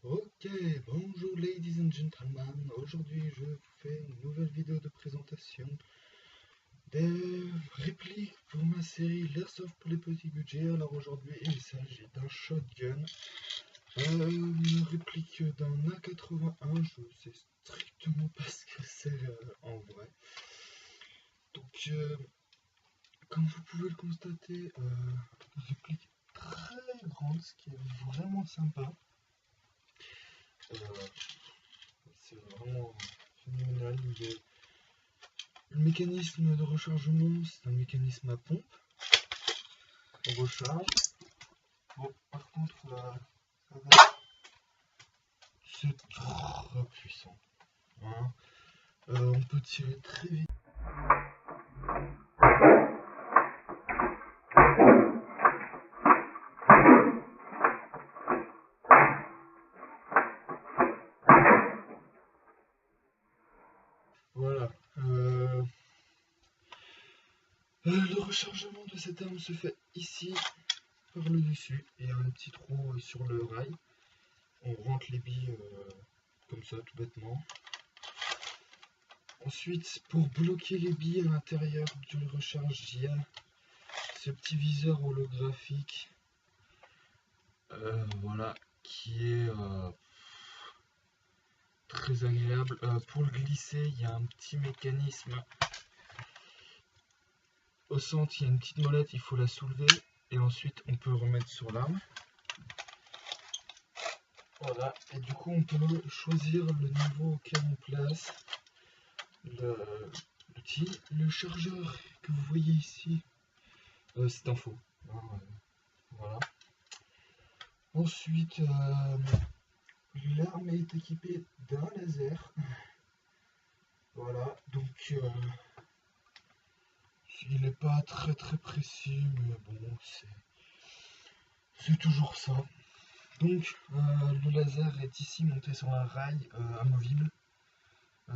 Ok, bonjour ladies and gentlemen, aujourd'hui je vous fais une nouvelle vidéo de présentation des répliques pour ma série L'Airsoft pour les petits budgets. Alors aujourd'hui il s'agit d'un shotgun, une réplique d'un A81, je sais strictement pas ce que c'est en vrai. Donc comme vous pouvez le constater, réplique très grande, ce qui est vraiment sympa. C'est vraiment phénoménal. Le mécanisme de rechargement, c'est un mécanisme à pompe. On recharge. Bon, par contre, c'est trop puissant. Hein. On peut tirer très vite. Voilà. Le rechargement de cette arme se fait ici, par le dessus. Il y a un petit trou sur le rail. On rentre les billes comme ça, tout bêtement. Ensuite, pour bloquer les billes à l'intérieur du recharge, il y a ce petit viseur holographique. Voilà, qui est très agréable. Pour le glisser, il y a un petit mécanisme. Au centre, il y a une petite molette, il faut la soulever et ensuite on peut remettre sur l'arme. Voilà, et du coup on peut choisir le niveau auquel on place l'outil. Le chargeur que vous voyez ici, c'est un faux. Voilà. Ensuite, l'arme est équipée d'un laser. Voilà, donc il n'est pas très précis, mais bon, c'est toujours ça. Donc, le laser est ici monté sur un rail amovible.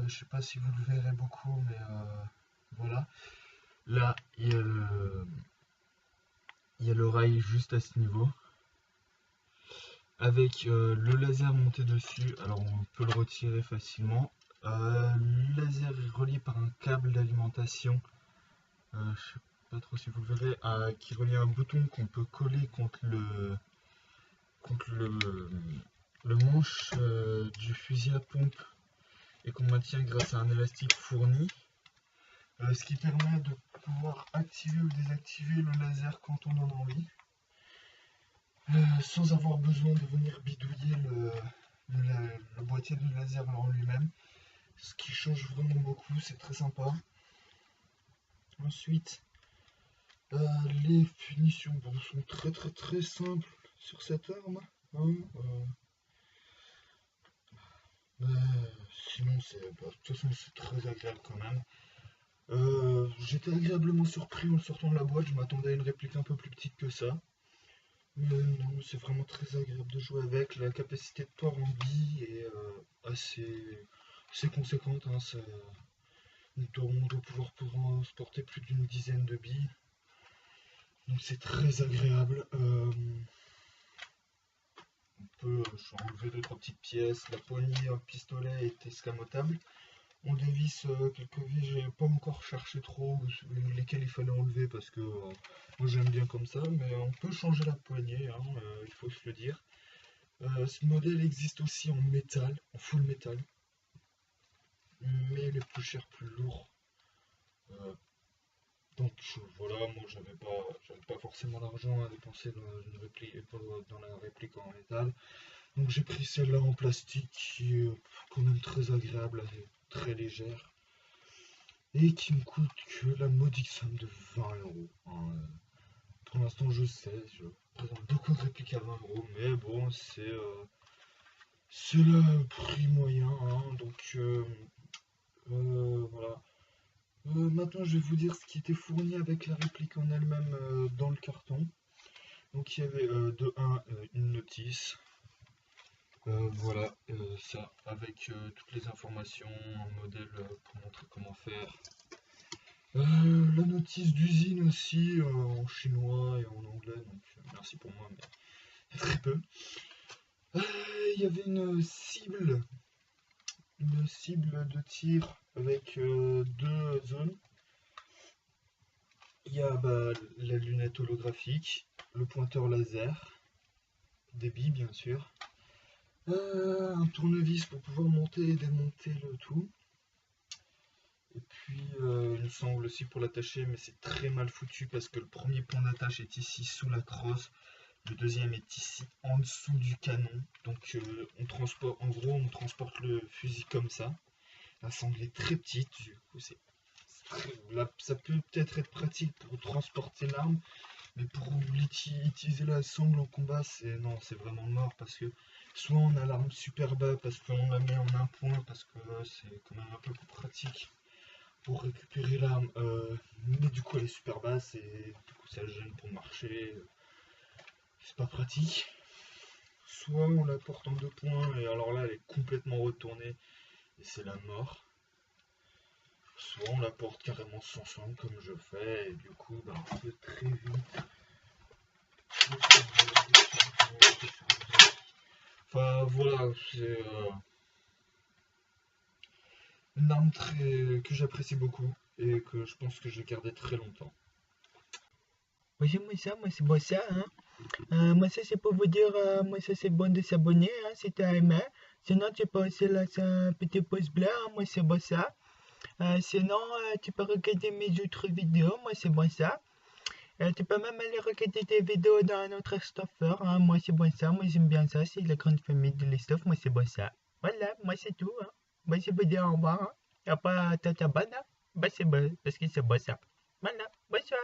Je sais pas si vous le verrez beaucoup, mais voilà. Là, il y a le rail juste à ce niveau. Avec le laser monté dessus, alors on peut le retirer facilement. Le laser est relié par un câble d'alimentation. Je sais pas trop si vous le verrez, qui relie un bouton qu'on peut coller contre le manche du fusil à pompe et qu'on maintient grâce à un élastique fourni, ce qui permet de pouvoir activer ou désactiver le laser quand on en a envie, sans avoir besoin de venir bidouiller le boîtier de laser en lui-même, ce qui change vraiment beaucoup, c'est très sympa. Ensuite, les punitions sont très simples sur cette arme. Hein, sinon, de toute façon, c'est très agréable quand même. J'étais agréablement surpris en sortant de la boîte, je m'attendais à une réplique un peu plus petite que ça. Mais non, c'est vraiment très agréable de jouer avec. La capacité de port en billes est assez conséquente. Hein, on doit pouvoir transporter plus d'une dizaine de billes. Donc c'est très agréable. On peut enlever 2-3 petites pièces. La poignée en pistolet est escamotable. On dévisse quelques vis, j'ai pas encore cherché trop lesquelles il fallait enlever parce que moi j'aime bien comme ça, mais on peut changer la poignée, hein, il faut se le dire. Ce modèle existe aussi en métal, en full métal, mais il est plus cher, plus lourd. Donc voilà, moi j'avais pas forcément l'argent à dépenser dans la réplique en métal. Donc j'ai pris celle-là en plastique qui est quand même très agréable, très légère. Et qui me coûte que la modique somme de 20 euros. Hein. Pour l'instant, je sais, je présente beaucoup de répliques à 20 euros, mais bon, c'est le prix moyen. Hein, donc voilà. Maintenant, je vais vous dire ce qui était fourni avec la réplique en elle-même dans le carton. Donc il y avait de 1 une notice. Voilà, ça, avec toutes les informations, un modèle pour montrer comment faire. La notice d'usine aussi, en chinois et en anglais, donc merci pour moi, mais très peu. il y avait une cible de tir avec deux zones. Il y a la lunette holographique, le pointeur laser, des billes bien sûr, un tournevis pour pouvoir monter et démonter le tout. Et puis une sangle aussi pour l'attacher, mais c'est très mal foutu parce que le premier point d'attache est ici sous la crosse, le deuxième est ici en dessous du canon. Donc on transporte le fusil comme ça. La sangle est très petite, du coup ça peut peut-être être pratique pour transporter l'arme, mais pour utiliser la sangle en combat, c'est vraiment mort parce que soit on a l'arme super bas parce qu'on la met en un point parce que c'est quand même un peu plus pratique pour récupérer l'arme, mais du coup elle est super basse et du coup ça gêne pour marcher, c'est pas pratique. Soit on la porte en 2 points et alors là elle est complètement retournée et c'est la mort. Soit on la porte carrément sans sangle comme je fais et du coup on peut très vite. Enfin voilà, c'est une arme que j'apprécie beaucoup et que je pense que je vais garder très longtemps. Bonjour, moi c'est Bossa, hein. Moi ça c'est pour vous dire, moi ça c'est bon de s'abonner, hein, si t'as aimé. Sinon tu peux aussi laisser un petit pouce bleu, hein, moi c'est Bossa. Sinon tu peux regarder mes autres vidéos, moi c'est Bossa. Tu peux même aller regarder des vidéos dans notre stuffer, hein, moi c'est Bossa, moi j'aime bien ça, c'est la grande famille de l'stuff, moi c'est Bossa. Voilà, moi c'est tout, hein. Moi je vous dis au revoir, hein. Y'a pas t'abonnes, hein. Bah c'est bon, parce que c'est Bossa. Voilà, bonsoir.